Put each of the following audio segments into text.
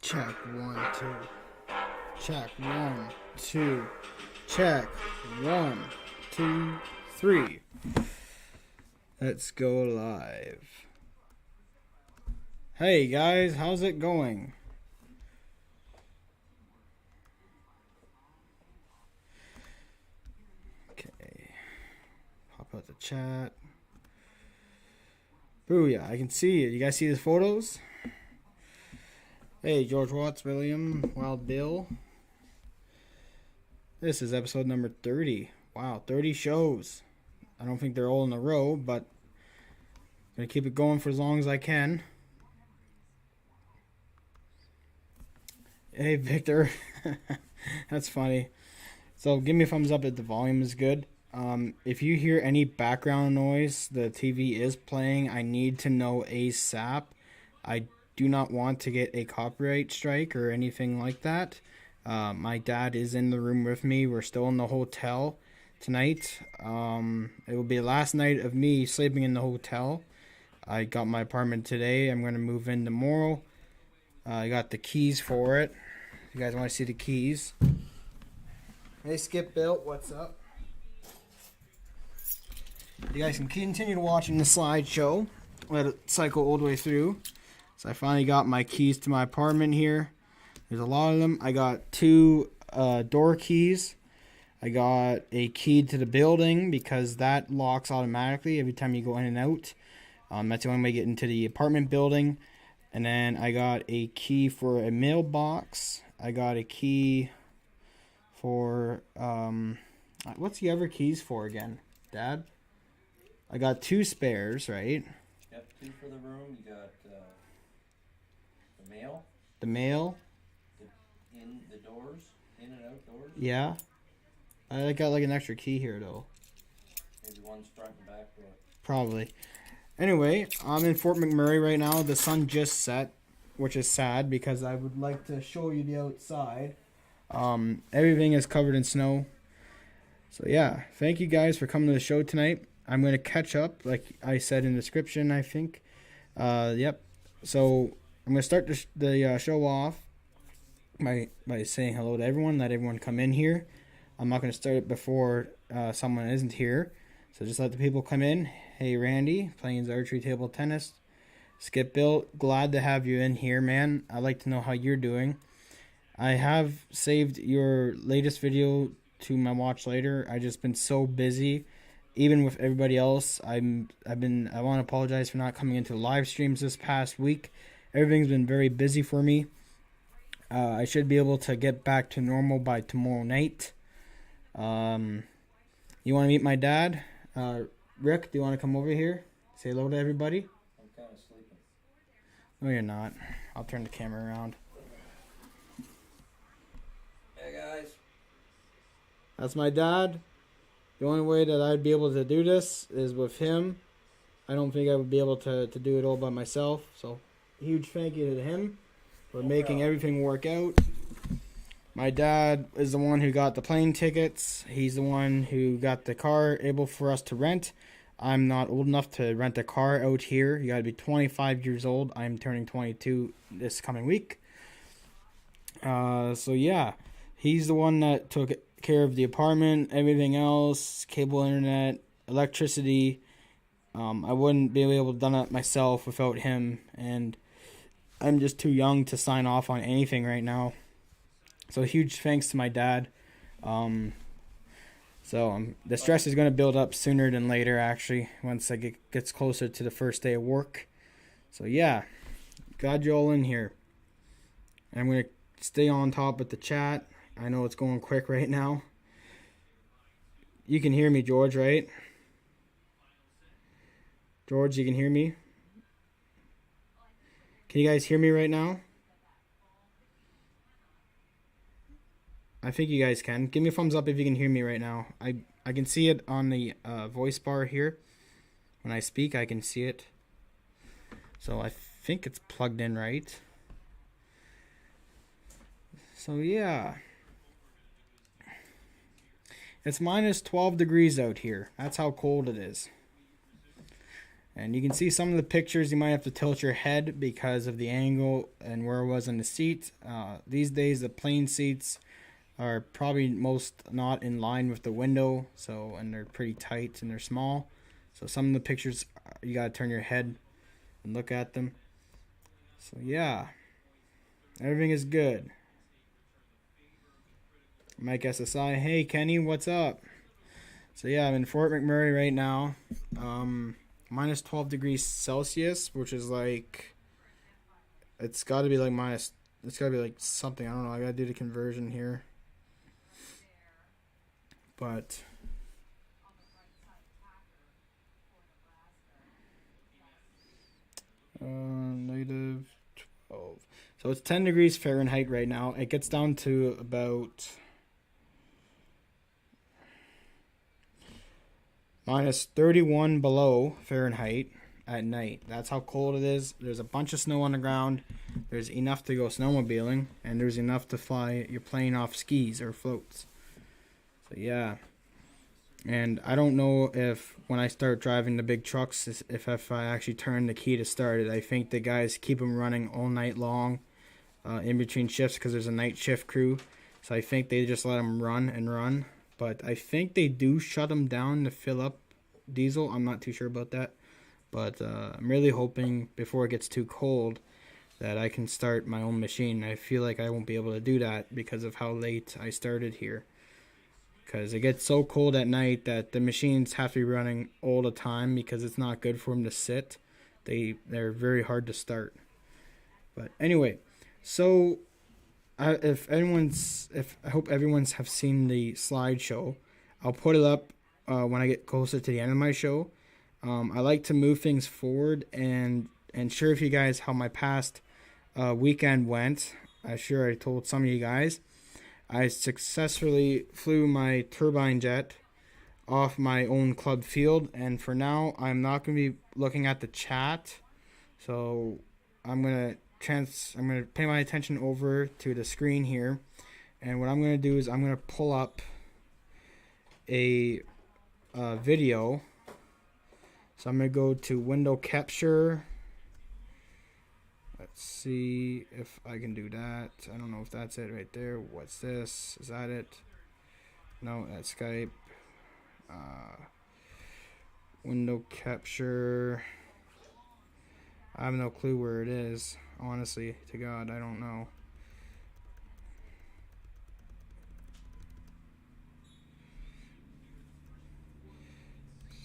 Check 1 2. Check 1 2. Check 1 2 3. Let's go live. Hey guys, how's it going? Okay. Pop out the chat. Booyah, I can see it. You guys see the photos? Hey, George Watts, William, Wild Bill. This is episode number 30. Wow, 30 shows. I don't think they're all in a row, but I'm going to keep it going for as long as I can. Hey, Victor. That's funny. So give me a thumbs up if the volume is good. If you hear any background noise, the TV is playing. I need to know ASAP. I do not want to get a copyright strike or anything like that. My dad is in the room with me. We're still in the hotel tonight. It will be the last night of me sleeping in the hotel. I got my apartment today. I'm going to move in tomorrow. I got the keys for it. You guys want to see the keys? Hey, Skip Bill, what's up? You guys can continue to watching the slideshow. Let it cycle all the way through. So I finally got my keys to my apartment here. There's a lot of them. I got 2 door keys. I got a key to the building because that locks automatically every time you go in and out. That's the only way to get into the apartment building. And then I got a key for a mailbox. I got a key for, what's the other keys for again, Dad? I got 2 spares, right? Yep, 2 for the room. You got the mail. The mail. In the doors, in and out doors. Yeah. I got like an extra key here though. Maybe one's front and back door. Probably. Anyway, I'm in Fort McMurray right now. The sun just set, which is sad because I would like to show you the outside. Everything is covered in snow. So yeah, thank you guys for coming to the show tonight. I'm going to catch up, like I said in the description, I think. Yep. So I'm going to start the show off by saying hello to everyone. Let everyone come in here. I'm not going to start it before someone isn't here. So just let the people come in. Hey, Randy, Plains Archery Table Tennis. Skip Bill, glad to have you in here, man. I'd like to know how you're doing. I have saved your latest video to my watch later. I just been so busy. Even with everybody else, I want to apologize for not coming into live streams this past week. Everything's been very busy for me. I should be able to get back to normal by tomorrow night. You want to meet my dad? Rick, do you want to come over here? Say hello to everybody? I'm kind of sleeping. No, you're not. I'll turn the camera around. Hey, guys. That's my dad. The only way that I'd be able to do this is with him. I don't think I would be able to do it all by myself. So, huge thank you to him for making everything work out. My dad is the one who got the plane tickets. He's the one who got the car able for us to rent. I'm not old enough to rent a car out here. You gotta be 25 years old. I'm turning 22 this coming week. So yeah, he's the one that took care of the apartment, everything else, cable internet, electricity. I wouldn't be able to done it myself without him, and I'm just too young to sign off on anything right now. So huge thanks to my dad. The stress is going to build up sooner than later, actually, once I gets closer to the first day of work. So yeah, got you all in here. And I'm going to stay on top with the chat. I know it's going quick right now. You can hear me, George, right? George, you can hear me? Can you guys hear me right now? I think you guys can. Give me a thumbs up if you can hear me right now. I can see it on the voice bar here. When I speak, I can see it. So I think it's plugged in right. So yeah. It's minus 12 degrees out here. That's how cold it is. And you can see some of the pictures you might have to tilt your head because of the angle and where it was in the seat. These days the plane seats are probably most not in line with the window, so, and they're pretty tight and they're small. So some of the pictures you gotta turn your head and look at them. So yeah, everything is good. Mike SSI, hey Kenny, what's up? So yeah, I'm in Fort McMurray right now. Minus 12 degrees Celsius, which is like, it's got to be like minus, it's got to be like something, I don't know, I got to do the conversion here. But negative 12. So it's 10 degrees Fahrenheit right now. It gets down to about minus 31 below Fahrenheit at night. That's how cold it is. There's a bunch of snow on the ground. There's enough to go snowmobiling, and there's enough to fly your plane off skis or floats. So yeah. And I don't know if when I start driving the big trucks, if I actually turn the key to start it. I think the guys keep them running all night long in between shifts because there's a night shift crew. So I think they just let them run and run. But I think they do shut them down to fill up diesel. I'm not too sure about that. But I'm really hoping before it gets too cold that I can start my own machine. I feel like I won't be able to do that because of how late I started here. Because it gets so cold at night that the machines have to be running all the time because it's not good for them to sit. They're very hard to start. But anyway, so I hope everyone's have seen the slideshow. I'll put it up when I get closer to the end of my show. I like to move things forward and share with you guys how my past weekend went. I'm sure I told some of you guys. I successfully flew my turbine jet off my own club field, and for now, I'm not going to be looking at the chat. So I'm gonna pay my attention over to the screen here, and what I'm gonna do is I'm gonna pull up a video. So I'm gonna go to window capture. Let's see if I can do that. I don't know if that's it right there. What's this? Is that it? No, that's Skype. Window capture. I have no clue where it is. Honestly, to God, I don't know.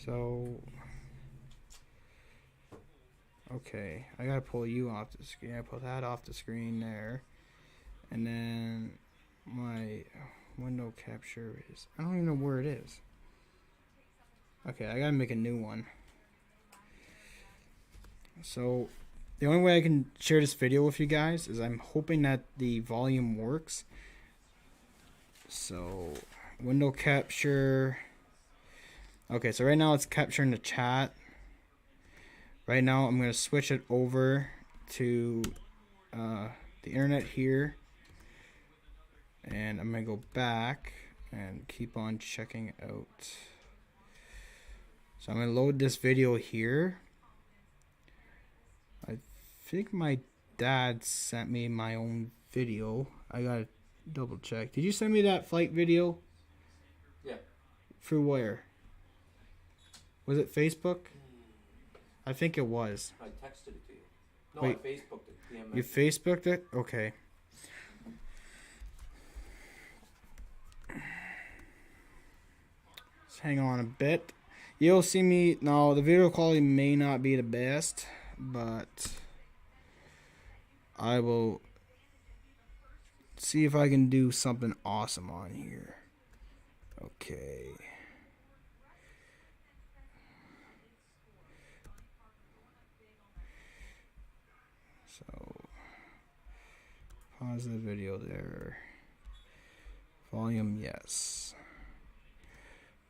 So, okay, I gotta pull you off the screen. I pull that off the screen there, and then my window capture is, I don't even know where it is. Okay, I gotta make a new one. So the only way I can share this video with you guys is I'm hoping that the volume works. So window capture. Okay, so right now it's capturing the chat. Right now I'm going to switch it over to the internet here. And I'm going to go back and keep on checking out. So I'm going to load this video here. I think my dad sent me my own video. I got to double check. Did you send me that flight video? Yeah. Through where? Was it Facebook? I think it was. I texted it to you. No, Wait, I Facebooked it. you Facebooked it? Okay. Let's hang on a bit. You'll see me. No, the video quality may not be the best, but I will see if I can do something awesome on here. Okay. So, pause the video there. Volume, yes.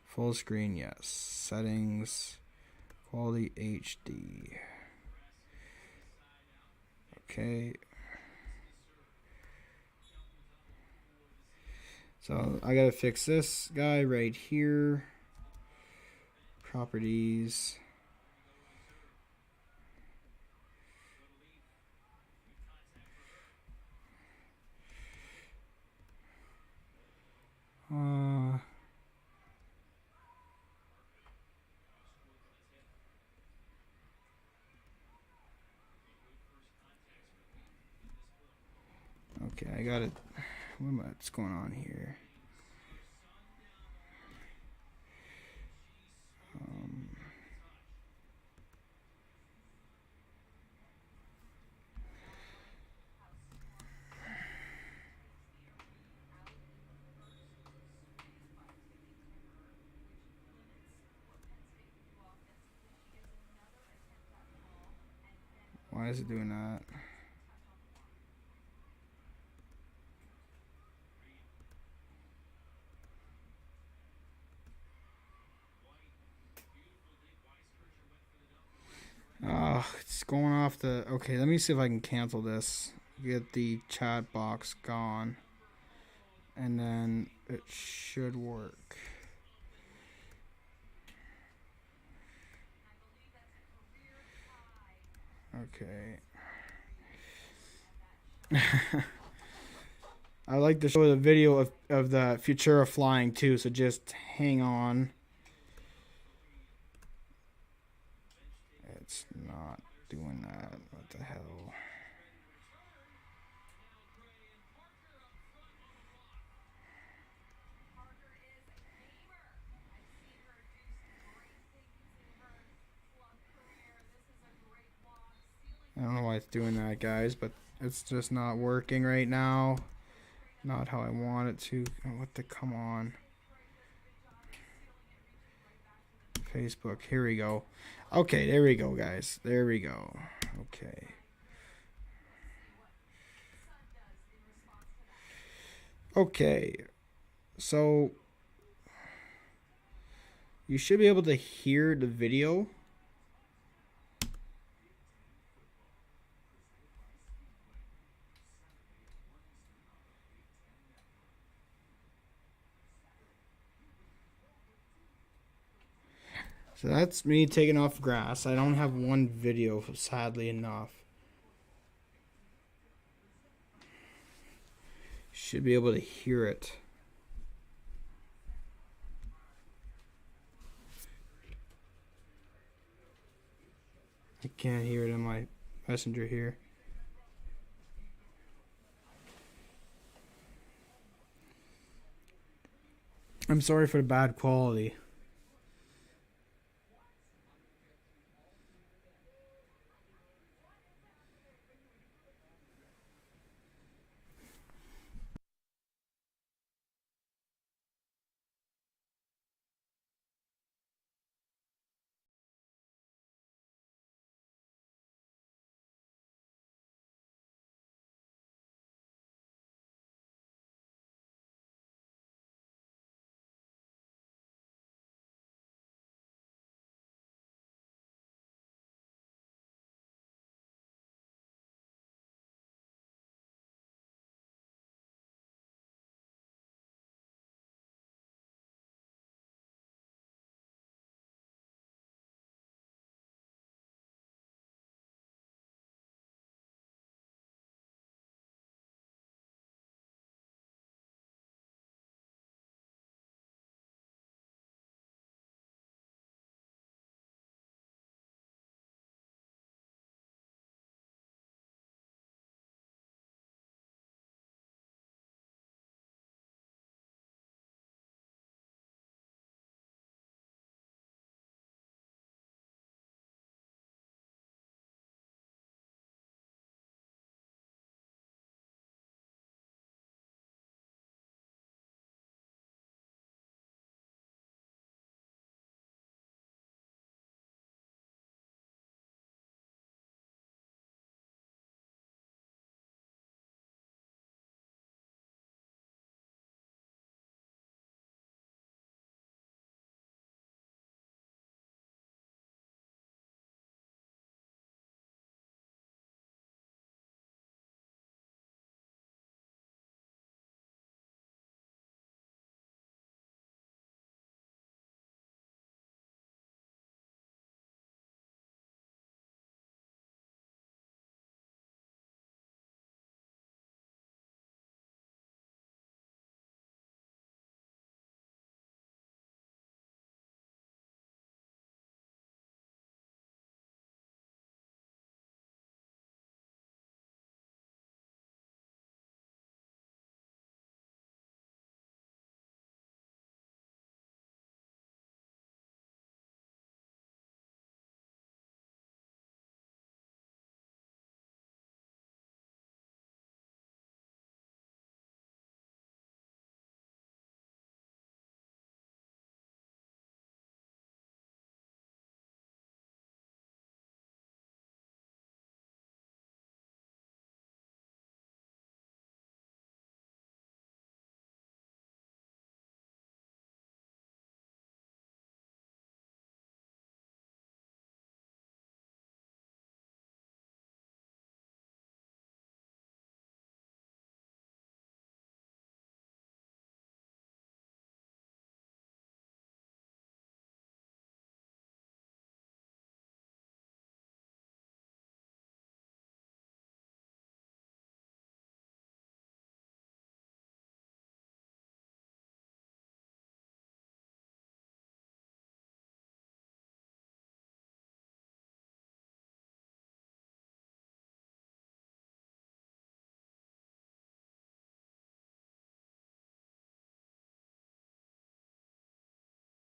Full screen, yes. Settings, quality HD. Okay. So I gotta fix this guy right here. Properties. Okay, I got it. What's going on here? Why is it doing that? Oh, it's going off the. Okay, let me see if I can cancel this. Get the chat box gone. And then it should work. Okay. I like to show the video of the Futura flying too, so just hang on. It's not doing that. What the hell? I don't know why it's doing that, guys, but it's just not working right now. Not how I want it to. What the? Come on. Facebook. Here we go. Okay, there we go, guys. There we go. Okay. Okay. So you should be able to hear the video. So that's me taking off grass. I don't have one video, sadly enough. Should be able to hear it. I can't hear it in my messenger here. I'm sorry for the bad quality.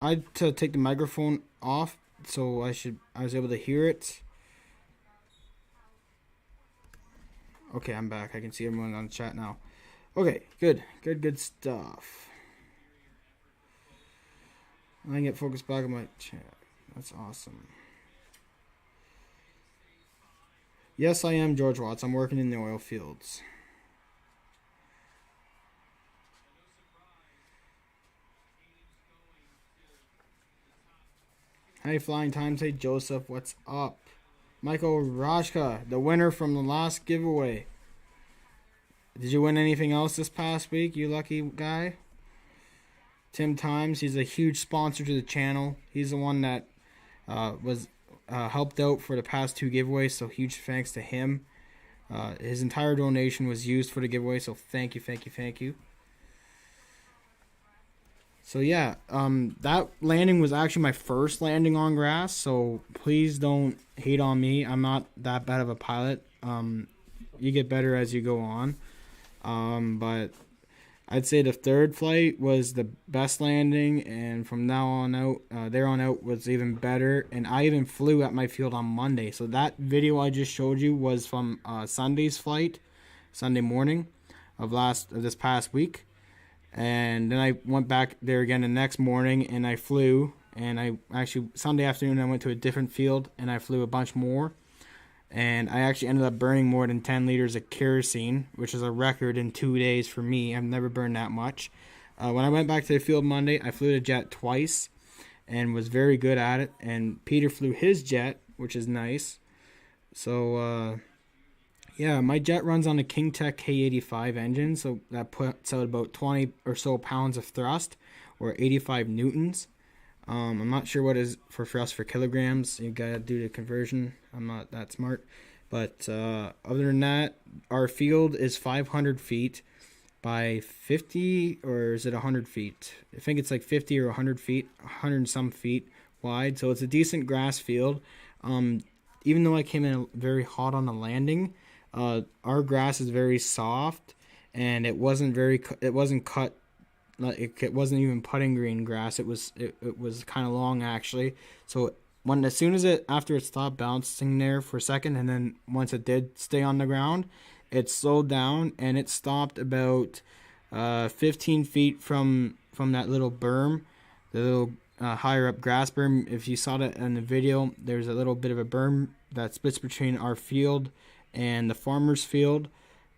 I had to take the microphone off, so I was able to hear it. Okay, I'm back. I can see everyone on the chat now. Okay, good stuff. I can get focused back on my chat. That's awesome. Yes, I am George Watts. I'm working in the oil fields. Hey, Flying Time, say Joseph, what's up? Michael Rashka, the winner from the last giveaway. Did you win anything else this past week, you lucky guy? Tim Times, he's a huge sponsor to the channel. He's the one that was helped out for the past 2 giveaways, so huge thanks to him. His entire donation was used for the giveaway, so thank you. So yeah, that landing was actually my first landing on grass, so please don't hate on me. I'm not that bad of a pilot. You get better as you go on. But I'd say the third flight was the best landing, and from now on out, there on out was even better. And I even flew at my field on Monday. So that video I just showed you was from Sunday's flight, Sunday morning of this past week. And then I went back there again the next morning, and I flew. And I actually Sunday afternoon I went to a different field, and I flew a bunch more. And I actually ended up burning more than 10 liters of kerosene, which is a record in 2 days for me. I've never burned that much. When I went back to the field Monday, I flew the jet twice and was very good at it. And Peter flew his jet, which is nice. So, yeah, my jet runs on a King Tech K85 engine, so that puts out about 20 or so pounds of thrust, or 85 newtons. I'm not sure what is for thrust for kilograms. You gotta do the conversion. I'm not that smart. But other than that, our field is 500 feet by 50, or is it 100 feet? I think it's like 50 or 100 feet, 100 and some feet wide. So it's a decent grass field. Even though I came in very hot on the landing, our grass is very soft, and it wasn't cut. It wasn't even putting green grass. It was kind of long actually. So after it stopped bouncing there for a second, and then once it did stay on the ground, it slowed down, and it stopped about 15 feet from that little berm, the little higher up grass berm. If you saw that in the video, there's a little bit of a berm that splits between our field and the farmer's field,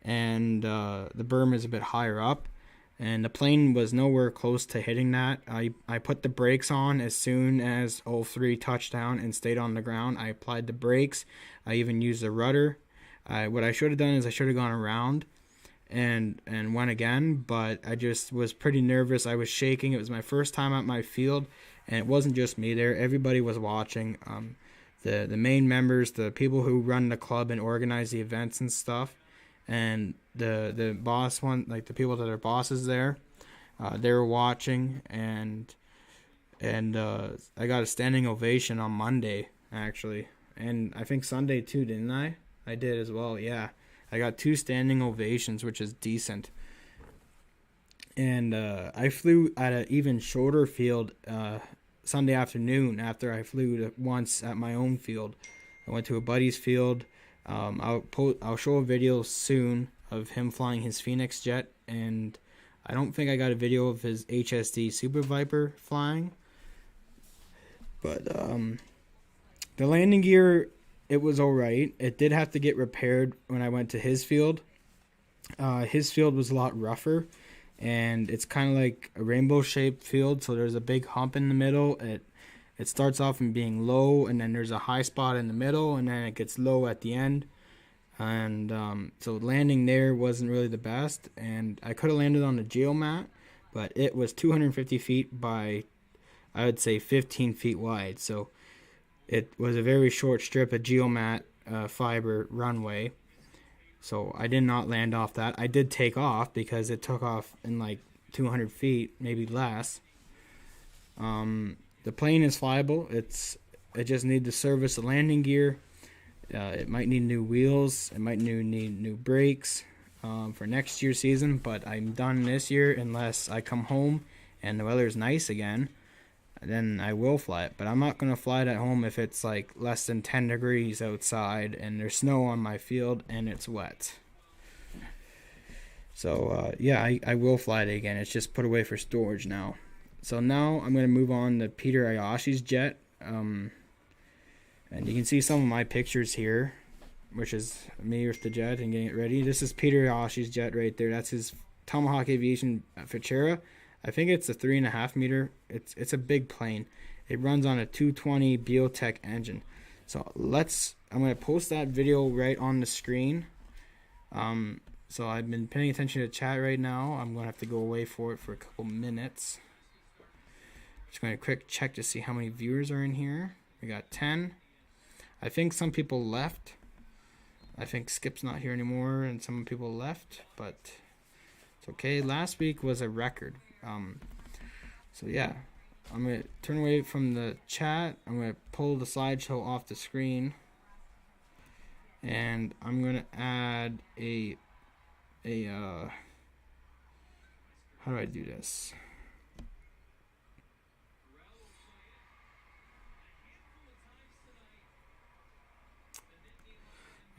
and the berm is a bit higher up. And the plane was nowhere close to hitting that. I put the brakes on as soon as 03 touched down and stayed on the ground. I applied the brakes. I even used the rudder. What I should have done is I should have gone around and went again, but I just was pretty nervous. I was shaking. It was my first time at my field, and it wasn't just me there. Everybody was watching. The main members, the people who run the club and organize the events and stuff, and the boss one, like the people that are bosses there, they were watching, and I got a standing ovation on Monday actually, and I think Sunday too, didn't I? I did as well. Yeah, I got 2 standing ovations, which is decent. And I flew at an even shorter field Sunday afternoon after I flew once at my own field. I went to a buddy's field. I'll show a video soon of him flying his Phoenix jet, and I don't think I got a video of his HSD Super Viper flying. But the landing gear, it was alright. It did have to get repaired when I went to his field. His field was a lot rougher, and it's kind of like a rainbow-shaped field, so there's a big hump in the middle. It starts off in being low, and then there's a high spot in the middle, and then it gets low at the end. And so landing there wasn't really the best, and I could have landed on the geomat, but it was 250 feet by, I would say, 15 feet wide. So it was a very short strip of geomat fiber runway. So I did not land off that. I did take off because it took off in like 200 feet, maybe less. The plane is flyable. It just needs to service the landing gear. It might need new wheels. It might need new brakes for next year's season. But I'm done this year unless I come home and the weather is nice again. then I will fly it. But I'm not going to fly it at home if it's like less than 10 degrees outside and there's snow on my field and it's wet. So yeah, I will fly it again. It's just put away for storage now. So now I'm going to move on to Peter Ayashi's jet. And you can see some of my pictures here, which is me with the jet and getting it ready. This is Peter Ayashi's jet right there. That's his Tomahawk Aviation Fichera. I think it's a 3.5 meter. It's a big plane. It runs on a 220 Biotech engine. So I'm going to post that video right on the screen. So I've been paying attention to chat right now. I'm going to have to go away for it for a couple minutes. Just going to quick check to see how many viewers are in here. We got 10. I think some people left. I think Skip's not here anymore and some people left, but it's okay. Last week was a record. So yeah, I'm going to turn away from the chat. I'm going to pull the slideshow off the screen. And I'm going to add how do I do this?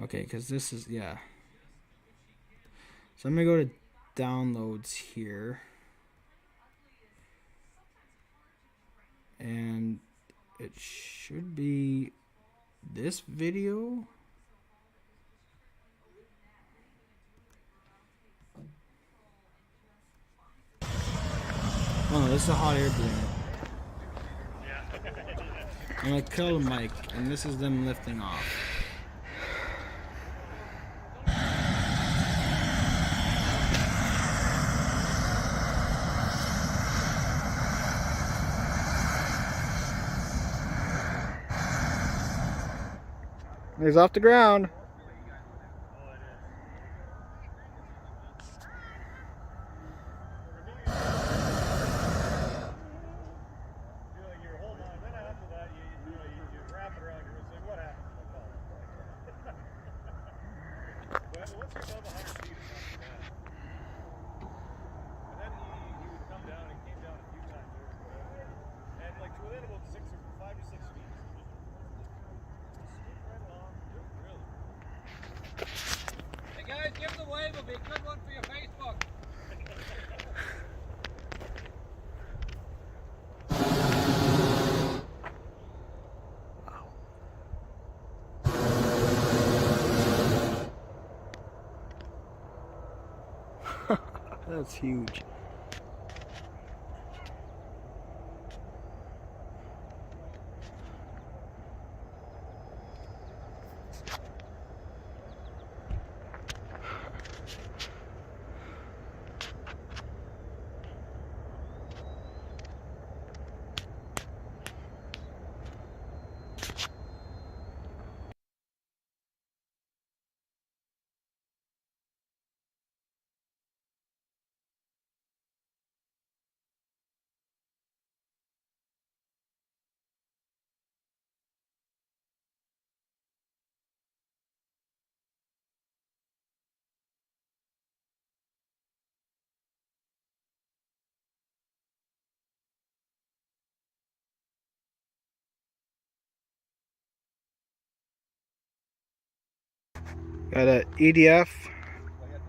Okay, because this is, yeah. So I'm going to go to downloads here. And it should be this video. Oh no, this is a hot air balloon. I'm going to kill the mic, and this is them lifting off. He's off the ground. Give the wave, it'll be a good one for your Facebook. That's huge. Got a EDF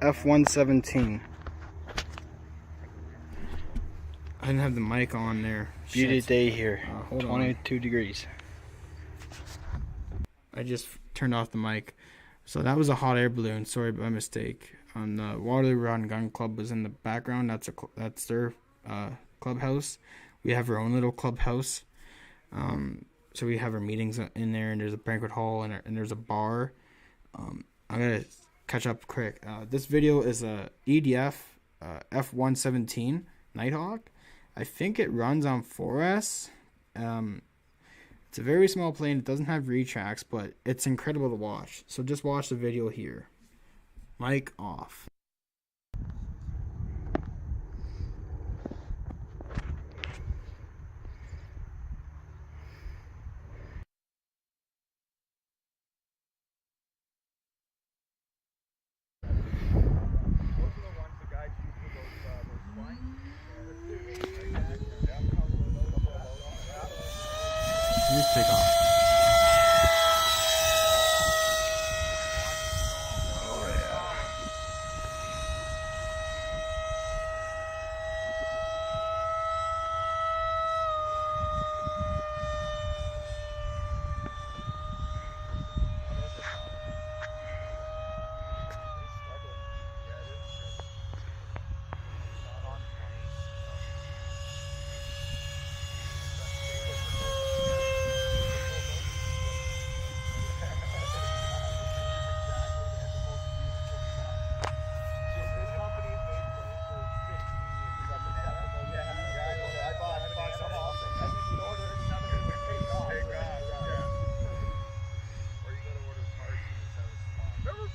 F-117. I didn't have the mic on there. Beauty day here. Hold 22 degrees. I just turned off the mic. So that was a hot air balloon. Sorry by mistake. On the Waterloo Rod and Gun Club was in the background. That's their clubhouse. We have our own little clubhouse. So we have our meetings in there, and there's a banquet hall and there's a bar. I'm gonna catch up quick. This video is a EDF F-117 Nighthawk. I think it runs on 4S. It's a very small plane. It doesn't have retracts, but it's incredible to watch. So just watch the video here. Mic off.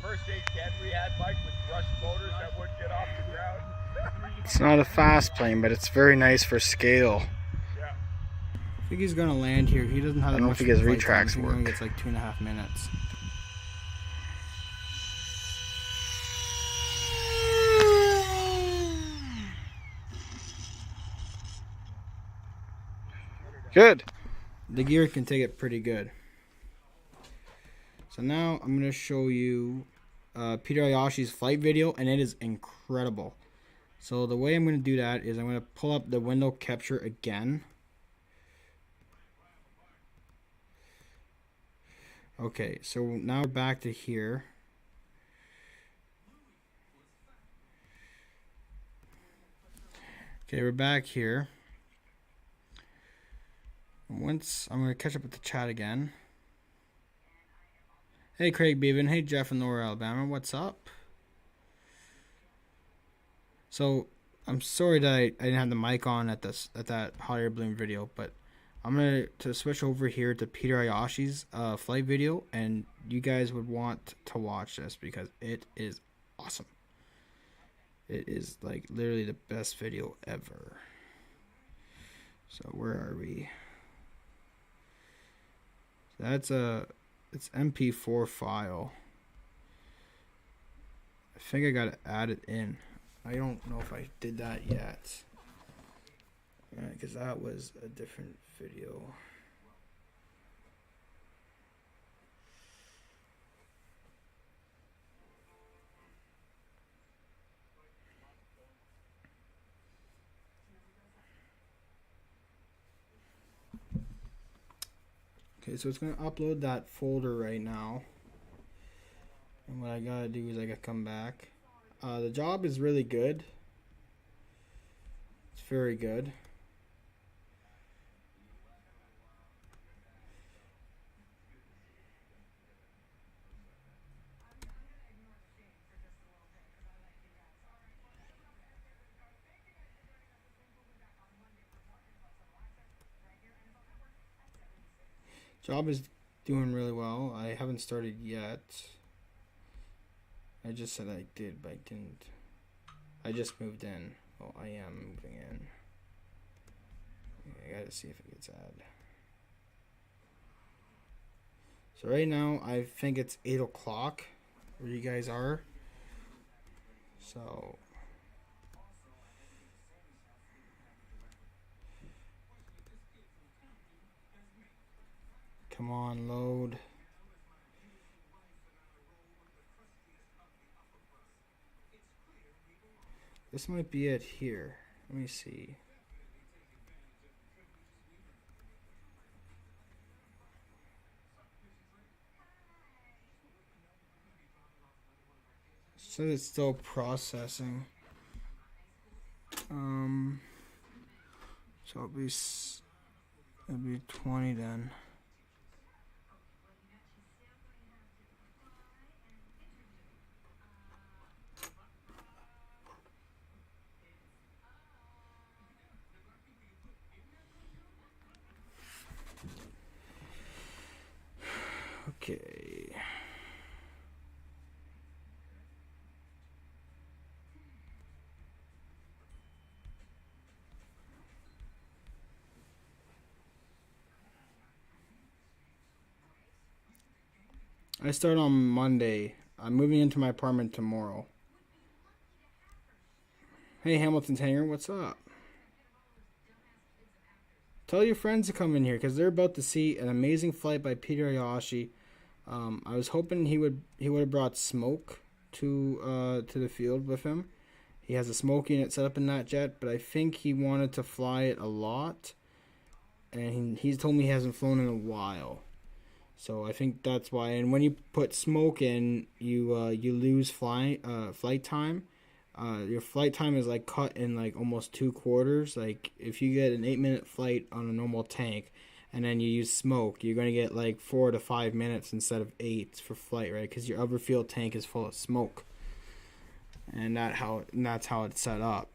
first aid tent we had, Mike, with rush motors that wouldn't get off the ground. It's not a fast plane, but it's very nice for scale. Yeah. I think he's gonna land here. He doesn't have I that don't much think his flight time. I retracts think he only work. gets like 2.5 minutes. Good. The gear can take it pretty good. So now I'm gonna show you Peter Ayashi's flight video, and it is incredible. So the way I'm gonna do that is I'm gonna pull up the window capture again. Okay, so now we're back to here. Okay, we're back here. Once I'm gonna catch up with the chat again. Hey Craig Beaven, hey Jeff in Lower Alabama, what's up? So I'm sorry that I didn't have the mic on at that hot air balloon video, but I'm gonna switch over here to Peter Ayashi's flight video, and you guys would want to watch this because it is awesome. It is like literally the best video ever. So where are we? That's it's MP4 file. I think I gotta add it in. I don't know if I did that yet. Because that was a different video. Okay, so it's going to upload that folder right now. And what I got to do is I got to come back. The job is really good. It's very good. Job is doing really well. I haven't started yet. I just said I did, but I didn't. I just moved in. Well, I am moving in. I gotta see if it gets added. So right now, I think it's 8 o'clock where you guys are. So come on, load. This might be it here. Let me see. It says it's still processing. So it'll be 20 then. Okay. I start on Monday. I'm moving into my apartment tomorrow. Hey, Hamilton's Hangar, what's up? Tell your friends to come in here because they're about to see an amazing flight by Peter Ayashi. I was hoping he would have brought smoke to the field with him. He has a smoke unit set up in that jet, but I think he wanted to fly it a lot, and he's told me he hasn't flown in a while. So I think that's why. And when you put smoke in, you lose flight time. Your flight time is like cut in like almost 2/4. Like if you get an 8-minute flight on a normal tank, and then you use smoke, you're gonna get like 4 to 5 minutes instead of 8 for flight, right? Because your overfield tank is full of smoke, and that's how it's set up.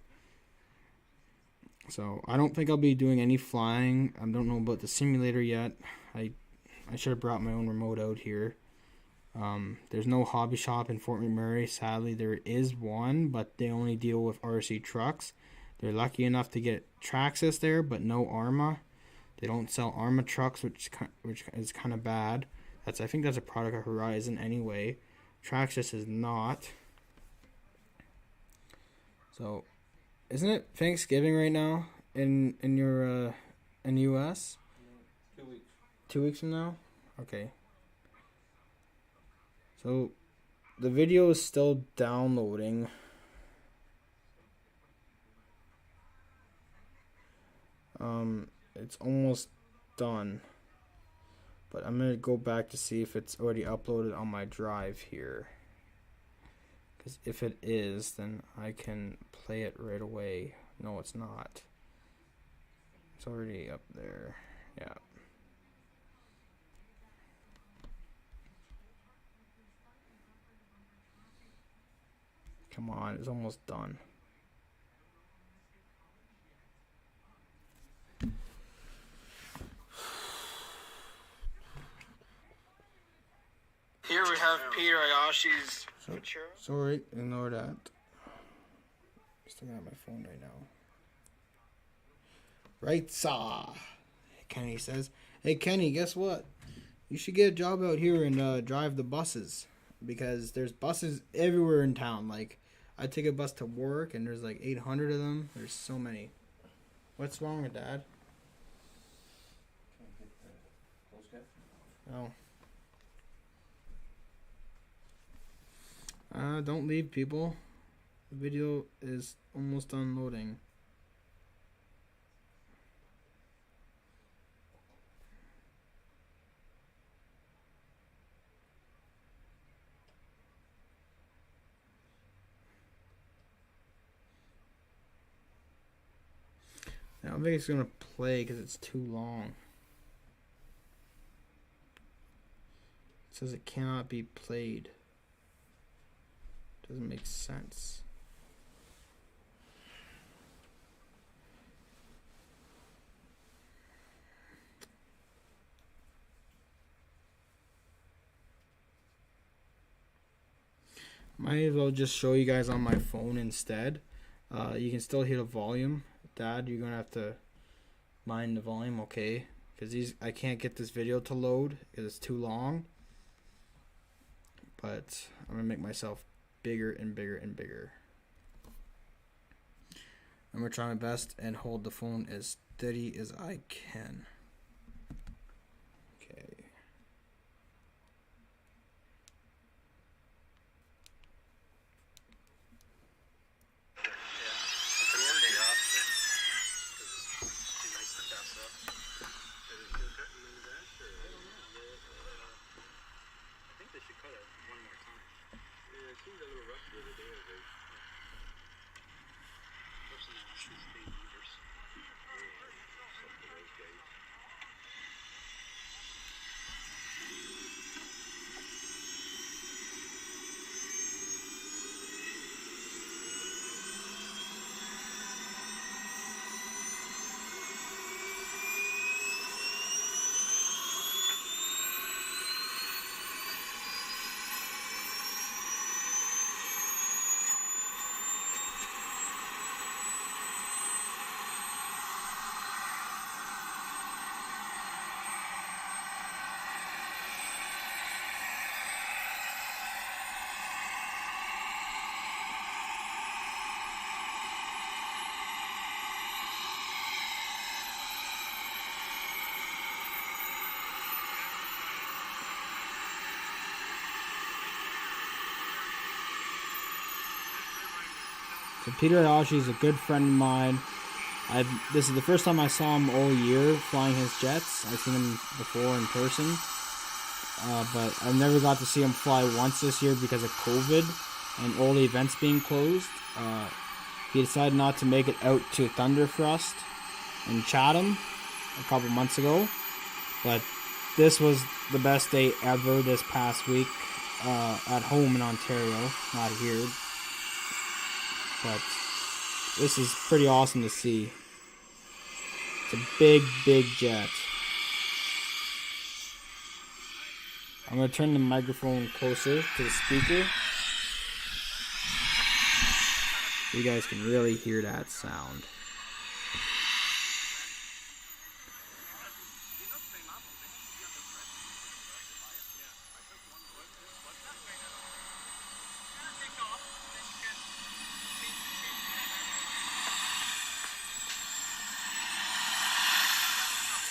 So I don't think I'll be doing any flying. I don't know about the simulator yet. I should have brought my own remote out here. There's no hobby shop in Fort McMurray. Sadly, there is one, but they only deal with RC trucks. They're lucky enough to get Traxxas there, but no Arma. They don't sell Arma trucks, which is kind of bad. I think that's a product of Horizon anyway. Traxxas is not. So, isn't it Thanksgiving right now in your in US? 2 weeks. 2 weeks from now? Okay. So, the video is still downloading. It's almost done. But I'm going to go back to see if it's already uploaded on my drive here. Because if it is, then I can play it right away. No, it's not. It's already up there. Yeah. Come on, it's almost done. Here we have Peter Ayashi's material. Sorry, ignore that. Just looking at my phone right now. Right, saw. Kenny says, "Hey Kenny, guess what? You should get a job out here and drive the buses, because there's buses everywhere in town. Like, I take a bus to work and there's like 800 of them. There's so many. What's wrong with Dad? Can I get the close cap? Oh. Don't leave, people. The video is almost unloading. I don't think it's gonna play because it's too long. It says it cannot be played. Doesn't make sense. Might as well just show you guys on my phone instead. You can still hear the volume. Dad, you're gonna have to mind the volume, okay? Because I can't get this video to load because it's too long. But I'm gonna make myself bigger and bigger and bigger. I'm gonna try my best and hold the phone as steady as I can. Okay. So Peter Ayashi is a good friend of mine. This is the first time I saw him all year flying his jets. I've seen him before in person, but I never got to see him fly once this year because of COVID and all the events being closed. He decided not to make it out to Thunderthrust in Chatham a couple months ago, but this was the best day ever this past week at home in Ontario, not here. But this is pretty awesome to see. It's a big, big jet. I'm going to turn the microphone closer to the speaker. So you guys can really hear that sound.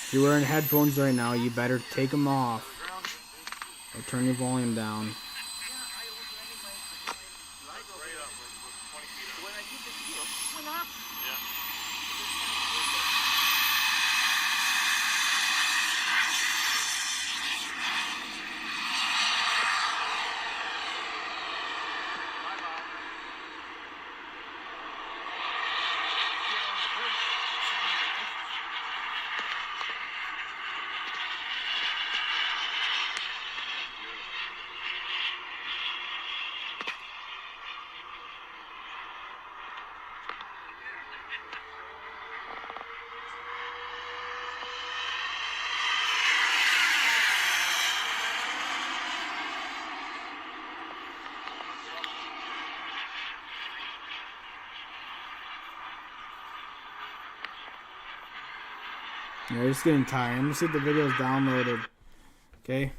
If you're wearing headphones right now, you better take them off or turn your volume down. Yeah, just getting tired. I'm gonna see if the video's downloaded. Okay.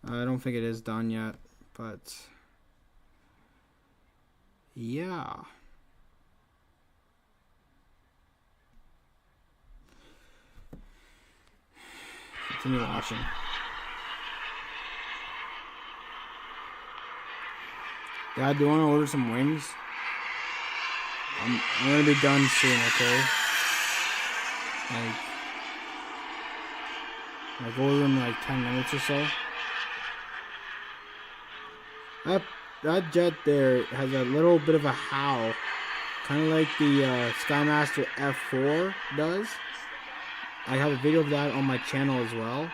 I don't think it is done yet, but yeah. Continue watching. Dad, do you want to order some wings? I'm gonna be done soon, okay? Like order in like 10 minutes or so. That jet there has a little bit of a howl, kind of like the Skymaster F4 does. I have a video of that on my channel as well.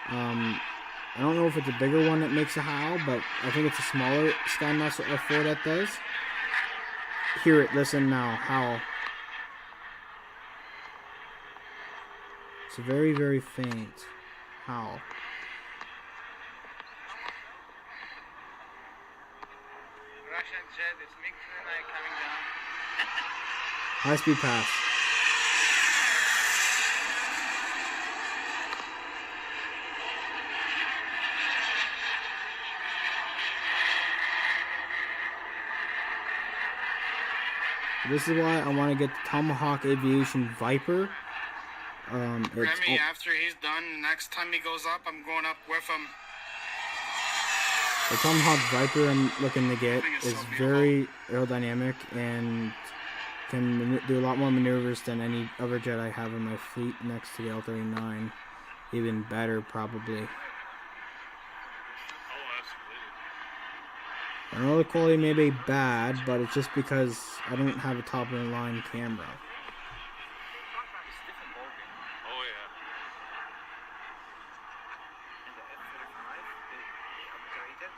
I don't know if it's a bigger one that makes a howl, but I think it's a smaller Skymaster F4 that does. Hear it, listen now, howl. It's a very, very faint howl. Russian jet is mixing and coming down. High speed pass. This is why I want to get the Tomahawk Aviation Viper. Remy, after he's done, next time he goes up, I'm going up with him. The Tomahawk Viper I'm looking to get is very aerodynamic and can do a lot more maneuvers than any other jet I have in my fleet next to the L-39. Even better, probably. I know the quality may be bad, but it's just because I don't have a top-of-the-line camera. Oh yeah. And the F-35, they upgraded,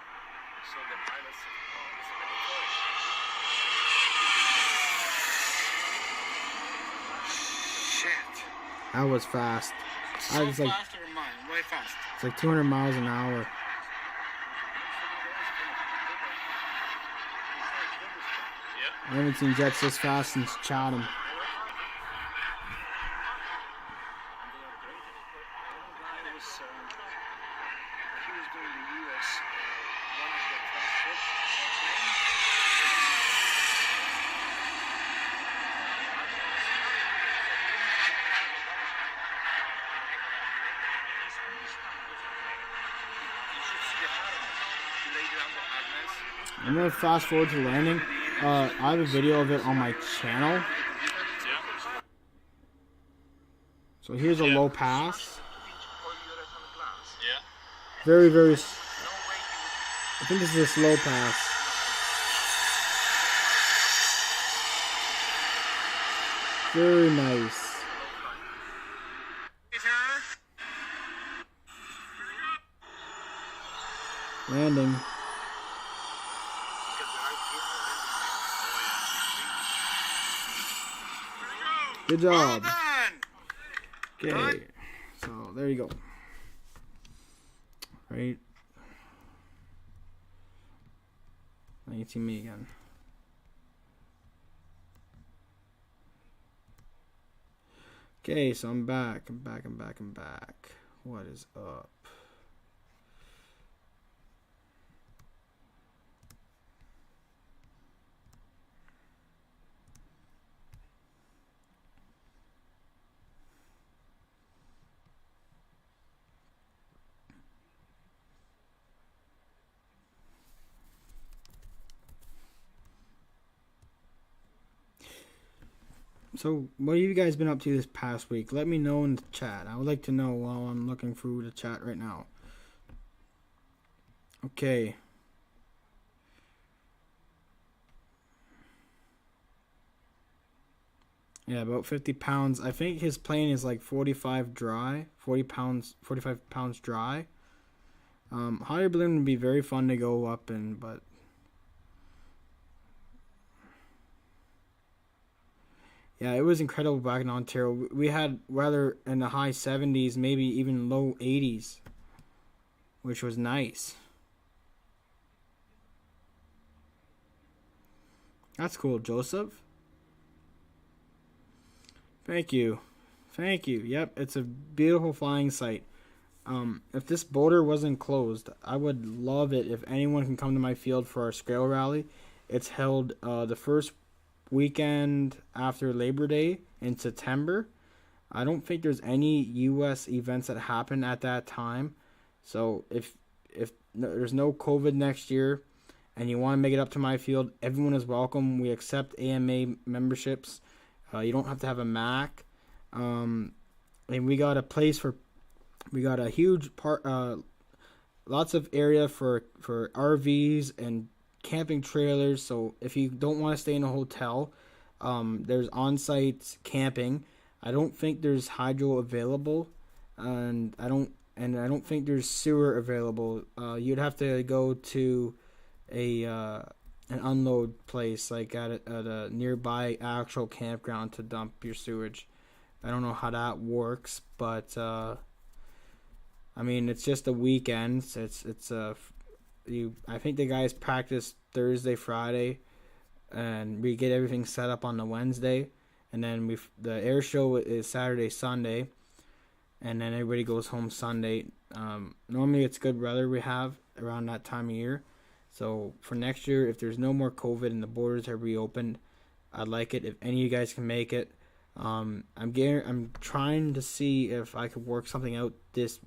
so the pilots is a better choice. Shit. That was fast. So was like, faster than mine, way fast. it's like 200 miles an hour. I haven't seen jets this fast since Chatham. He was doing the US, one of the top ships. I'm gonna fast forward to landing. I have a video of it on my channel. So here's a low pass. Yeah. Very, very. I think this is a slow pass. Very nice. Landing. Good job. Okay, so there you go. right? Now you see me again. Okay, so I'm back. I'm back. What is up? So, what have you guys been up to this past week? Let me know in the chat. I would like to know while I'm looking through the chat right now. Okay. Yeah, about 50 pounds. I think his plane is like 45 dry. 45 pounds dry. Hot air balloon would be very fun to go up in, but yeah, it was incredible back in Ontario. We had weather in the high 70s, maybe even low 80s, which was nice. That's cool, Joseph. Thank you. Thank you. Yep, it's a beautiful flying site. If this border wasn't closed, I would love it if anyone can come to my field for our scale rally. It's held the first weekend after Labor Day in September. I don't think there's any U.S. events that happen at that time. So if there's no COVID next year and you want to make it up to my field, everyone is welcome. We accept AMA memberships. You don't have to have a Mac. And we got a place for, we got a huge part, lots of area for RVs and camping trailers. So if you don't want to stay in a hotel, there's on-site camping. I don't think there's hydro available, and I don't think there's sewer available. You'd have to go to an unload place, like at a nearby actual campground to dump your sewage. I don't know how that works, but I mean, it's just a weekend. I think the guys practice Thursday, Friday, and we get everything set up on the Wednesday, and then the air show is Saturday, Sunday, and then everybody goes home Sunday. Normally it's good weather we have around that time of year. So for next year, if there's no more COVID and the borders are reopened, I'd like it if any of you guys can make it. I'm trying to see if I could work something out this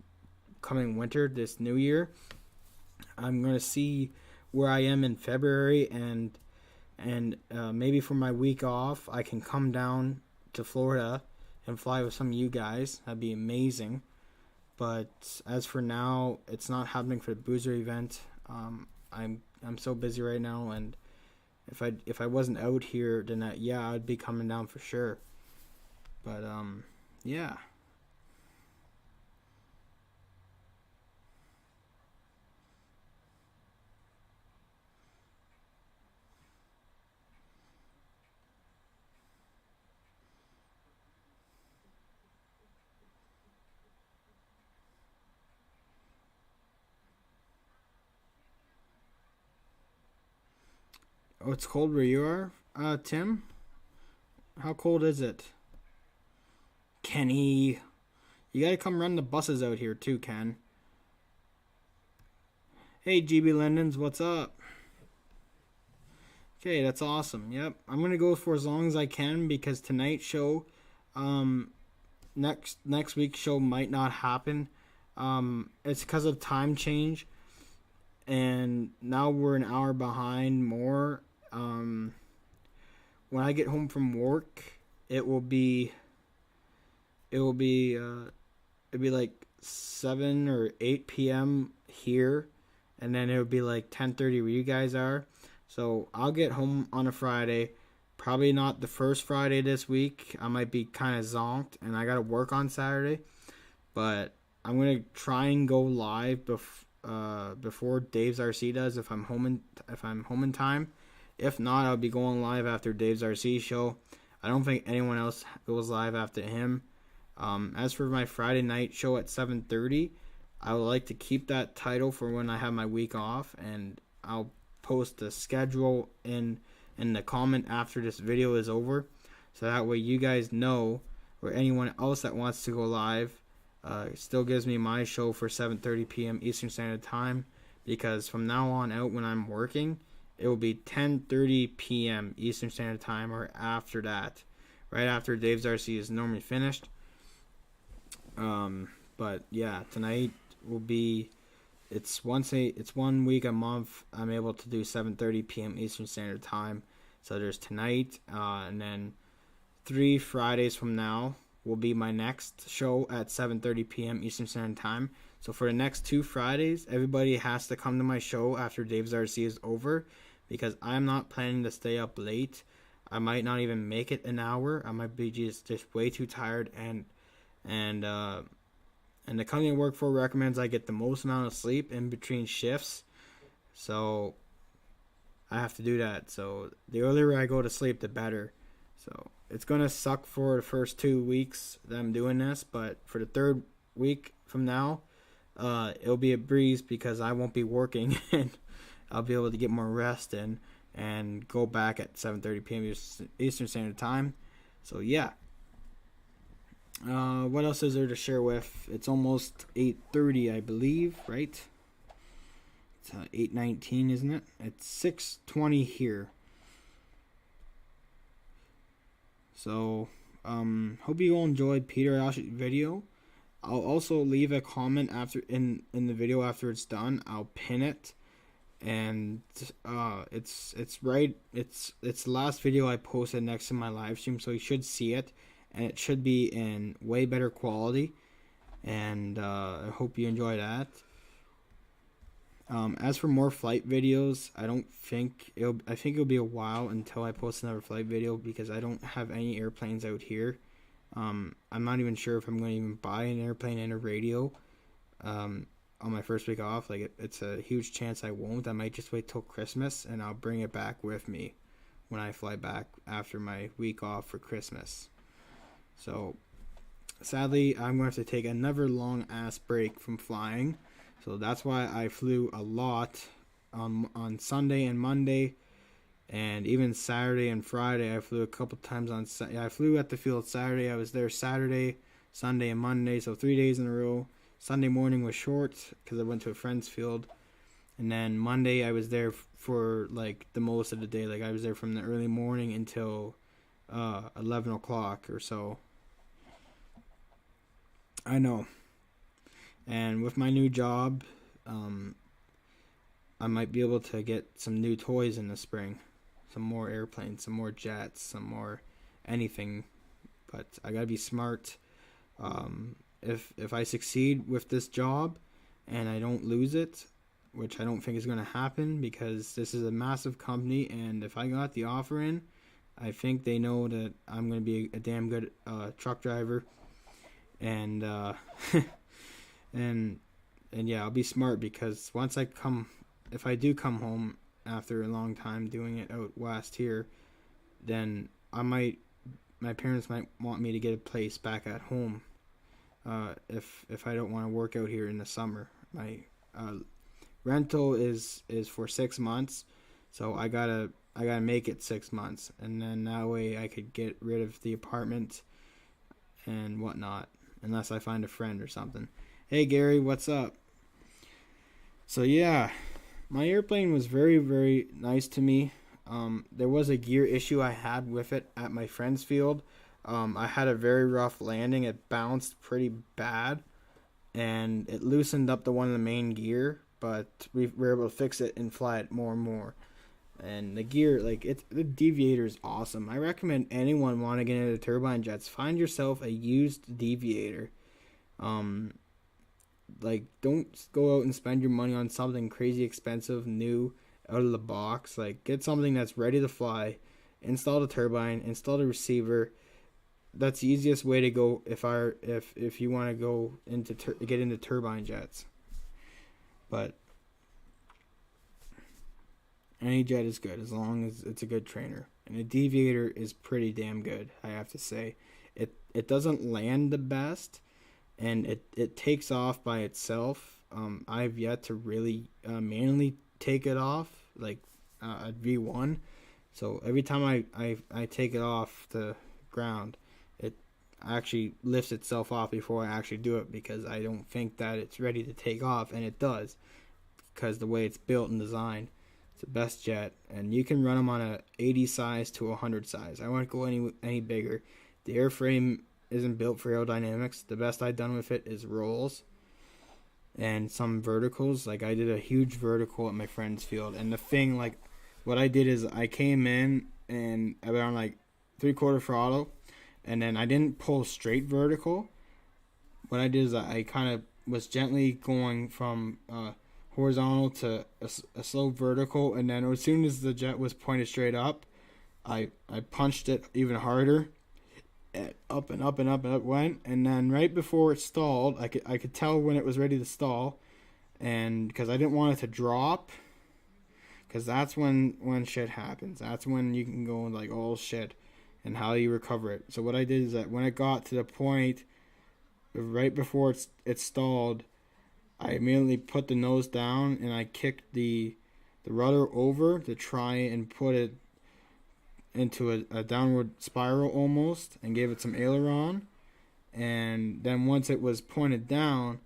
coming winter, this new year. I'm gonna see where I am in February, and maybe for my week off, I can come down to Florida and fly with some of you guys. That'd be amazing. But as for now, it's not happening for the Boozer event. I'm so busy right now, and if I wasn't out here, then I'd be coming down for sure. But yeah. Oh, it's cold where you are, Tim? How cold is it? Kenny, you gotta come run the buses out here too, Ken. Hey, GB Lindens, what's up? Okay, that's awesome. Yep, I'm gonna go for as long as I can because tonight's show, next week's show might not happen. It's because of time change, and now we're an hour behind more. When I get home from work, it'll be like 7 or 8 p.m. here, and then it'll be like 10:30 where you guys are. So I'll get home on a Friday, probably not the first Friday this week. I might be kind of zonked, and I gotta work on Saturday, but I'm gonna try and go live before Dave's RC does if I'm home in time. If not, I'll be going live after Dave's RC show. I don't think anyone else goes live after him. As for my Friday night show at 7:30, I would like to keep that title for when I have my week off, and I'll post the schedule in the comment after this video is over, so that way you guys know, or anyone else that wants to go live still gives me my show for 7:30 p.m. Eastern Standard Time, because from now on out when I'm working, it will be 10:30 p.m. Eastern Standard Time, or after that, right after Dave's RC is normally finished. But yeah, tonight will be, it's 1 week a month I'm able to do 7:30 p.m. Eastern Standard Time. So there's tonight, and then 3 Fridays from now will be my next show at 7:30 p.m. Eastern Standard Time. So for the next 2 Fridays, everybody has to come to my show after Dave's RC is over, because I'm not planning to stay up late. I might not even make it an hour. I might be just way too tired, and the company I work for recommends I get the most amount of sleep in between shifts. So I have to do that. So the earlier I go to sleep, the better. So it's going to suck for the first 2 weeks that I'm doing this, but for the 3rd week from now, it'll be a breeze, because I won't be working and I'll be able to get more rest in and go back at 7:30 p.m. Eastern Standard Time. So yeah. What else is there to share with? It's almost 8:30, I believe, right? It's 8:19, isn't it? It's 6:20 here. So, hope you all enjoyed Peter Ash's video. I'll also leave a comment after in the video after it's done. I'll pin it, and it's the last video I posted next to my live stream, so you should see it. And it should be in way better quality, and I hope you enjoy that. As for more flight videos, I think it'll be a while until I post another flight video, because I don't have any airplanes out here. I'm not even sure if I'm going to even buy an airplane and a radio on my first week off. Like it's a huge chance I won't. I might just wait till Christmas, and I'll bring it back with me when I fly back after my week off for Christmas. So, sadly, I'm going to have to take another long-ass break from flying. So that's why I flew a lot on Sunday and Monday, and even Saturday and Friday. I flew a couple times I flew at the field Saturday. I was there Saturday, Sunday, and Monday, so 3 days in a row. Sunday morning was short because I went to a friend's field. And then Monday I was there for like the most of the day. Like I was there from the early morning until 11 o'clock or so. I know. And with my new job, I might be able to get some new toys in the spring. Some more airplanes, some more jets, some more anything. But I gotta be smart. If I succeed with this job and I don't lose it, which I don't think is going to happen, because this is a massive company, and if I got the offer in, I think they know that I'm going to be a damn good truck driver, and and yeah, I'll be smart, because if I do come home after a long time doing it out west here, then my parents might want me to get a place back at home. If I don't want to work out here in the summer, my rental is for 6 months, so I gotta make it 6 months, and then that way I could get rid of the apartment and whatnot, unless I find a friend or something. Hey Gary, what's up? So yeah, my airplane was very, very nice to me. There was a gear issue I had with it at my friend's field. I had a very rough landing. It bounced pretty bad, and it loosened up the one in the main gear, but we were able to fix it and fly it more and more. And the gear, the deviator is awesome. I recommend anyone want to get into turbine jets, find yourself a used deviator. Don't go out and spend your money on something crazy expensive, new, out of the box. Get something that's ready to fly, install the turbine, install the receiver. That's the easiest way to go if you want to go get into turbine jets. But any jet is good as long as it's a good trainer. And a deviator is pretty damn good, I have to say. It doesn't land the best, and it takes off by itself I've yet to really manually take it off, like at V1. So every time I take it off the ground, it actually lifts itself off before I actually do it, because I don't think that it's ready to take off, and it does, because the way it's built and designed. It's the best jet, and you can run them on a 80 size to 100 size. I won't go any bigger. The airframe isn't built for aerodynamics. The best I've done with it is rolls and some verticals. Like, I did a huge vertical at my friend's field, and the thing, like, what I did is I came in and around like 3/4 throttle, and then I didn't pull straight vertical. What I did is I kind of was gently going from horizontal to a slow vertical, and then as soon as the jet was pointed straight up, I punched it even harder, and up and up and up and up it went, and then right before it stalled, I could tell when it was ready to stall, and because I didn't want it to drop, because that's when shit happens. That's when you can go like, oh shit, and how do you recover it? So what I did is that when it got to the point right before it stalled, I immediately put the nose down and I kicked the rudder over to try and put it into a downward spiral almost, and gave it some aileron. And then once it was pointed down,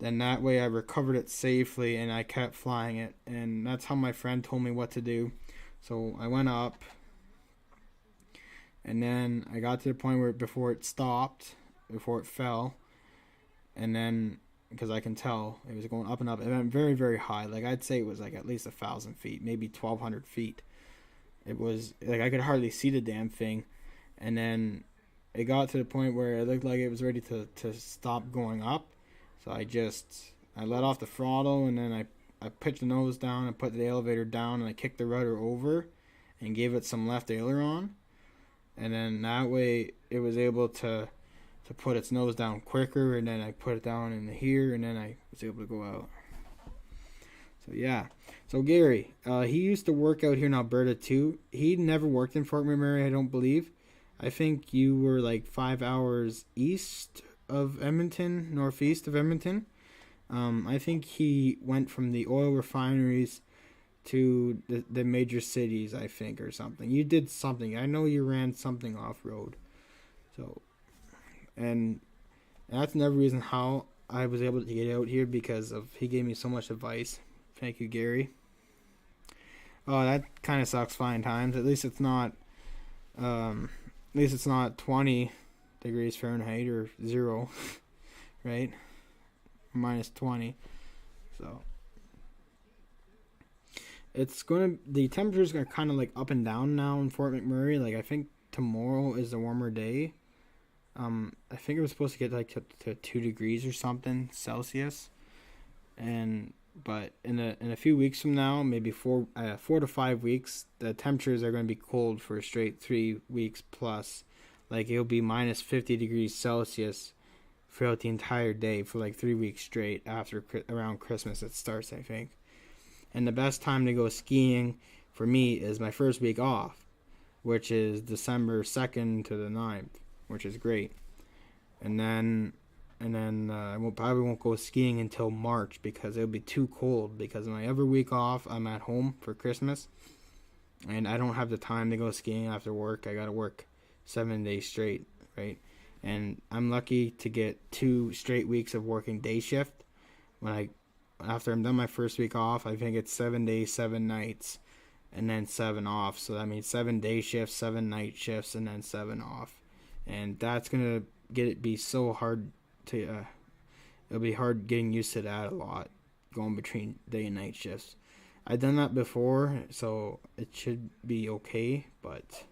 then that way I recovered it safely and I kept flying it. And that's how my friend told me what to do. So I went up, and then I got to the point where before it stopped, before it fell, and then because I can tell it was going up and up, it went very, very high. Like, I'd say it was like at least 1,000 feet, maybe 1,200 feet. It was like I could hardly see the damn thing, and then it got to the point where it looked like it was ready to stop going up. So I let off the throttle, and then I pitched the nose down and put the elevator down, and I kicked the rudder over and gave it some left aileron, and then that way it was able to put its nose down quicker, and then I put it down in here, and then I was able to go out. So yeah. So Gary, he used to work out here in Alberta too. He never worked in Fort McMurray, I don't believe. I think you were like 5 hours east of Edmonton, northeast of Edmonton. I think he went from the oil refineries to the major cities, I think, or something. You did something. I know you ran something off-road. So, and that's another reason how I was able to get out here, because of he gave me so much advice. Thank you, Gary. Oh, that kind of sucks flying times. At least it's not 20 degrees Fahrenheit or 0, right? Minus 20. So the temperatures are kind of like up and down now in Fort McMurray. Like, I think tomorrow is a warmer day. I think it was supposed to get like to 2 degrees or something Celsius, but in a few weeks from now, maybe 4 to 5 weeks, the temperatures are going to be cold for a straight 3 weeks plus. Like, it'll be minus 50 degrees Celsius throughout the entire day for like 3 weeks straight. After around Christmas it starts, I think. And the best time to go skiing for me is my first week off, which is December 2nd to the 9th, which is great. And then I probably won't go skiing until March, because it'll be too cold. Because my every week off, I'm at home for Christmas, and I don't have the time to go skiing after work. I gotta work 7 days straight, right? And I'm lucky to get 2 straight weeks of working day shift. After I'm done my first week off, I think it's 7 days, 7 nights, and then 7 off. So that means 7 day shifts, 7 night shifts, and then 7 off. And that's gonna be so hard to it'll be hard getting used to that a lot, going between day and night shifts. I've done that before, so it should be okay, but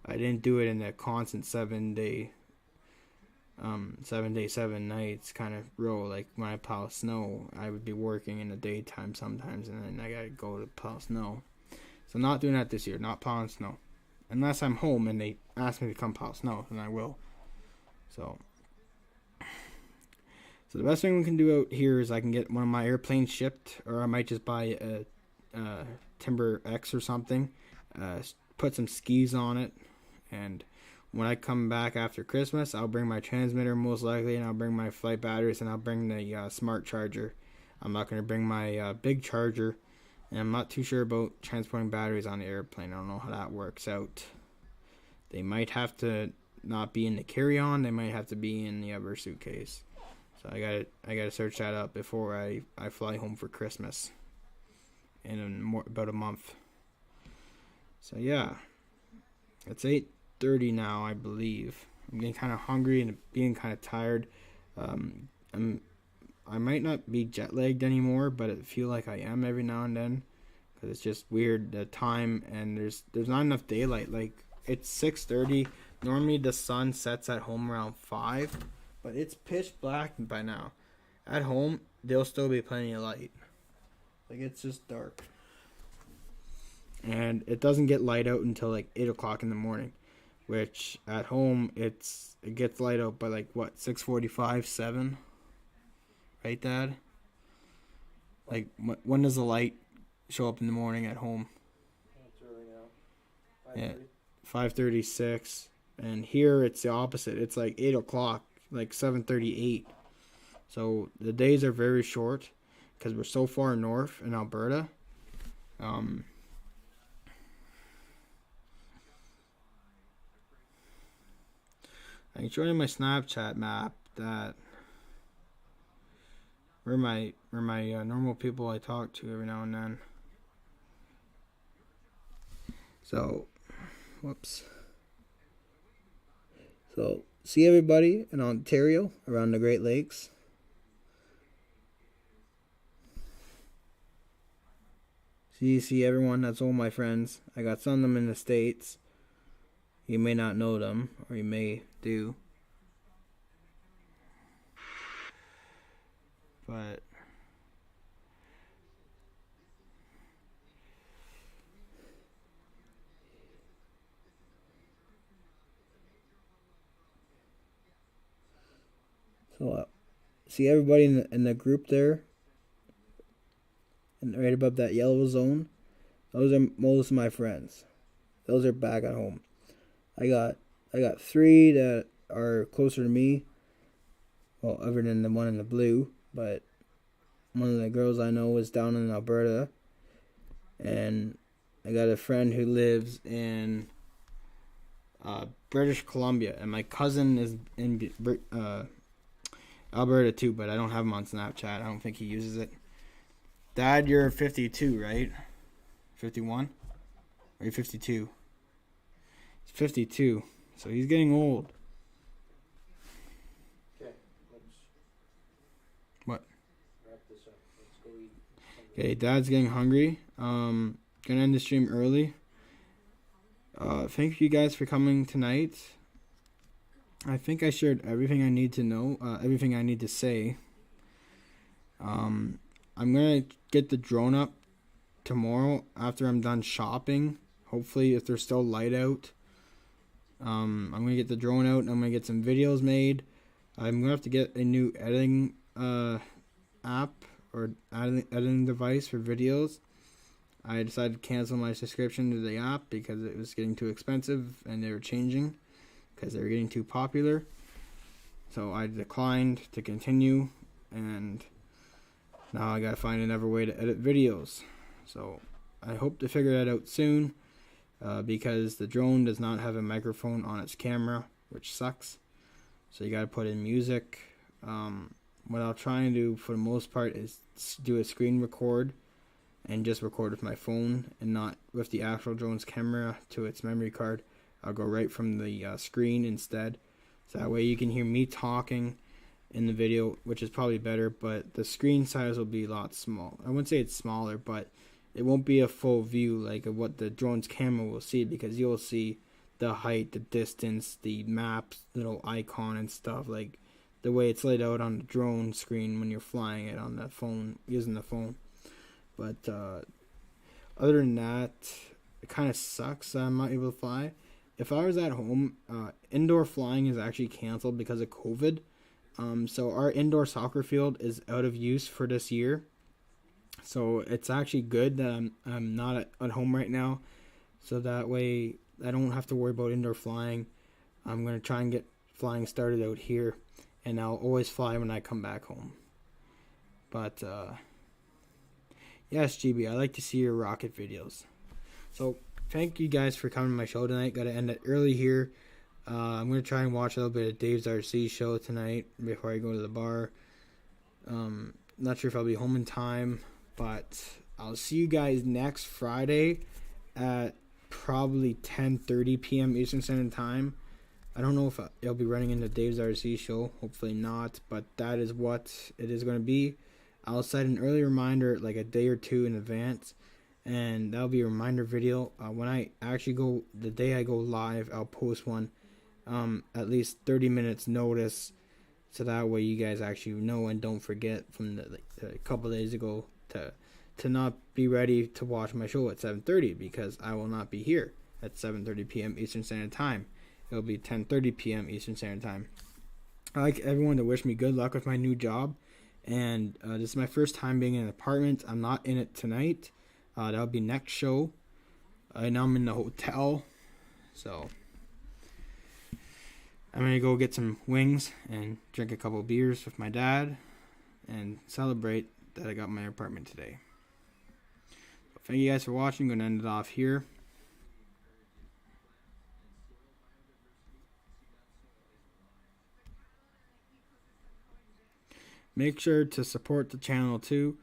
I didn't do it in a constant 7 day 7 nights kind of row. Like, when I plow snow, I would be working in the daytime sometimes, and then I gotta go to plow snow. So not doing that this year, not plowing snow, unless I'm home and they ask me to come plow snow, then I will. So the best thing we can do out here is I can get one of my airplanes shipped, or I might just buy a Timber X or something, put some skis on it, and when I come back after Christmas, I'll bring my transmitter most likely, and I'll bring my flight batteries, and I'll bring the smart charger. I'm not going to bring my big charger, and I'm not too sure about transporting batteries on the airplane. I don't know how that works out. They might have to not be in the carry-on. They might have to be in the other suitcase. So I gotta search that up before I fly home for Christmas in about a month. So yeah, it's 8:30 now, I believe. I'm getting kind of hungry and being kind of tired. I might not be jet lagged anymore, but I feel like I am every now and then, because it's just weird the time, and there's not enough daylight. Like, it's 6:30. Normally the sun sets at home around 5, but it's pitch black by now. At home, there'll still be plenty of light. Like, it's just dark. And it doesn't get light out until like 8 o'clock in the morning, which at home it gets light out by like what, 6:45, 7, right, Dad? Like, when does the light show up in the morning at home? It's early now. 5:30. Yeah, 5:36, and here it's the opposite. It's like 8 o'clock, like 7:38. So the days are very short because we're so far north in Alberta. I can show you my Snapchat map that where my normal people I talk to every now and then. So, whoops. So, see everybody in Ontario around the Great Lakes. See everyone, that's all my friends. I got some of them in the States. You may not know them, or you may do. But so see everybody in the group there, and right above that yellow zone. Those are most of my friends. Those are back at home. I got 3 that are closer to me. Well, other than the one in the blue, but one of the girls I know is down in Alberta, and I got a friend who lives in British Columbia, and my cousin is in Alberta too, but I don't have him on Snapchat. I don't think he uses it. Dad, you're 52, right? 51? Or you're 52? He's 52, so he's getting old. Okay, let's What? wrap this up. Let's go eat. Okay, Dad's getting hungry. Gonna end the stream early. Thank you guys for coming tonight. I think I shared everything I need to know, everything I need to say. I'm gonna get the drone up tomorrow after I'm done shopping. Hopefully, if there's still light out. I'm gonna get the drone out and I'm gonna get some videos made. I'm gonna have to get a new editing app or editing device for videos. I decided to cancel my subscription to the app because it was getting too expensive and they were changing because they were getting too popular. So I declined to continue, and now I gotta find another way to edit videos. So I hope to figure that out soon, because the drone does not have a microphone on its camera, which sucks. So you gotta put in music. What I'll try and do for the most part is do a screen record and just record with my phone and not with the actual drone's camera to its memory card. I'll go right from the screen instead. So that way you can hear me talking in the video, which is probably better, but the screen size will be a lot small. I wouldn't say it's smaller, but it won't be a full view like of what the drone's camera will see, because you'll see the height, the distance, the maps, little icon and stuff, like the way it's laid out on the drone screen when you're flying it on the phone, using the phone. But other than that, it kind of sucks that I'm not able to fly. If I was at home, indoor flying is actually canceled because of COVID. So our indoor soccer field is out of use for this year. So it's actually good that I'm not at home right now. So that way I don't have to worry about indoor flying. I'm going to try and get flying started out here, and I'll always fly when I come back home. But yes, GB, I like to see your rocket videos. So thank you guys for coming to my show tonight. Got to end it early here. I'm going to try and watch a little bit of Dave's RC show tonight before I go to the bar. Not sure if I'll be home in time, but I'll see you guys next Friday at probably 10:30 p.m. Eastern Standard Time. I don't know if it'll be running into Dave's RC show. Hopefully not, but that is what it is going to be. I'll set an early reminder like a day or two in advance, and that'll be a reminder video. When I actually go, the day I go live, I'll post one at least 30 minutes notice, so that way you guys actually know and don't forget from the couple days ago to not be ready to watch my show at 7:30, because I will not be here at 7:30 p.m. Eastern Standard Time. It'll be 10:30 p.m. Eastern Standard Time. I'd like everyone to wish me good luck with my new job, and this is my first time being in an apartment. I'm not in it tonight. That'll be next show. Now I'm in the hotel, so I'm going to go get some wings and drink a couple beers with my dad and celebrate that I got my apartment today. So thank you guys for watching. I'm going to end it off here. Make sure to support the channel too.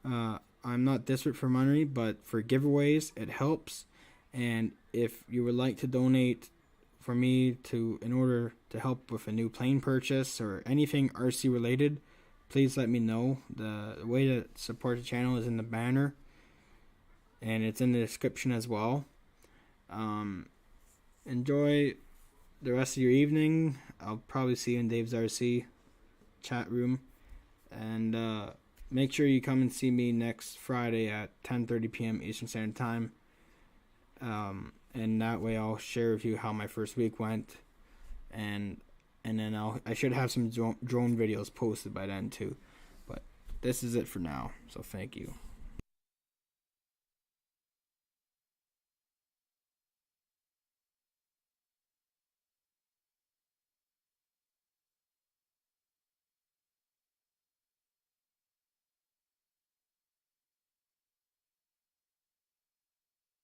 I'm not desperate for money, but for giveaways, it helps. And if you would like to donate for me in order to help with a new plane purchase or anything RC related, please let me know. The way to support the channel is in the banner, and it's in the description as well. Enjoy the rest of your evening. I'll probably see you in Dave's RC chat room, and make sure you come and see me next Friday at 10:30 p.m. Eastern Standard Time. And that way I'll share with you how my first week went, and then I should have some drone videos posted by then too. But this is it for now, so thank you.